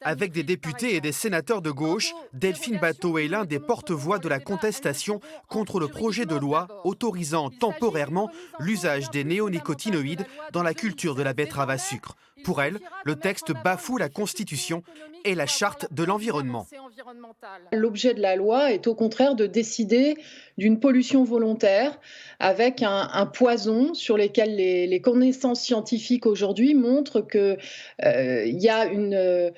Avec des députés et des sénateurs de gauche, Delphine Batho est l'un des porte-voix de la contestation contre le projet de loi autorisant temporairement l'usage des néonicotinoïdes dans la culture de la betterave à sucre. Pour elle, le texte bafoue la Constitution et la Charte de l'environnement. L'objet de la loi est au contraire de décider d'une pollution volontaire avec un poison sur lequel les connaissances scientifiques aujourd'hui montrent qu'il y a une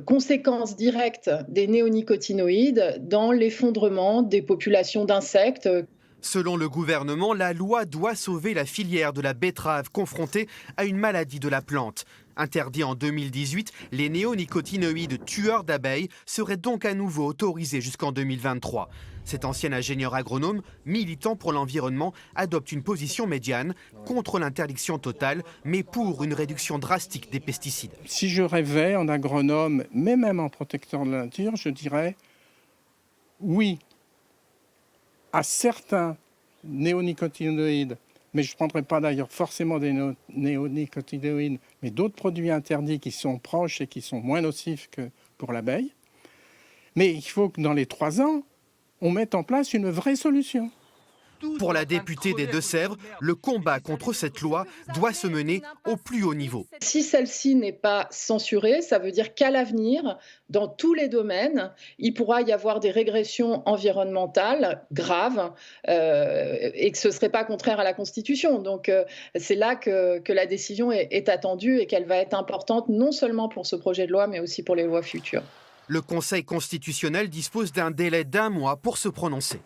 conséquence directe des néonicotinoïdes dans l'effondrement des populations d'insectes. Selon le gouvernement, la loi doit sauver la filière de la betterave confrontée à une maladie de la plante. Interdit en 2018, les néonicotinoïdes tueurs d'abeilles seraient donc à nouveau autorisés jusqu'en 2023. Cet ancien ingénieur agronome, militant pour l'environnement, adopte une position médiane contre l'interdiction totale, mais pour une réduction drastique des pesticides. Si je rêvais en agronome, mais même en protecteur de la nature, je dirais oui à certains néonicotinoïdes, mais je ne prendrai pas d'ailleurs forcément des néonicotinoïdes, mais d'autres produits interdits qui sont proches et qui sont moins nocifs que pour l'abeille. Mais il faut que dans les 3 ans, on mette en place une vraie solution. Pour la députée des Deux-Sèvres, le combat contre cette loi doit se mener au plus haut niveau. Si celle-ci n'est pas censurée, ça veut dire qu'à l'avenir, dans tous les domaines, il pourra y avoir des régressions environnementales graves et que ce ne serait pas contraire à la Constitution. Donc c'est là que la décision est attendue et qu'elle va être importante non seulement pour ce projet de loi, mais aussi pour les lois futures. Le Conseil constitutionnel dispose d'un délai d'1 mois pour se prononcer.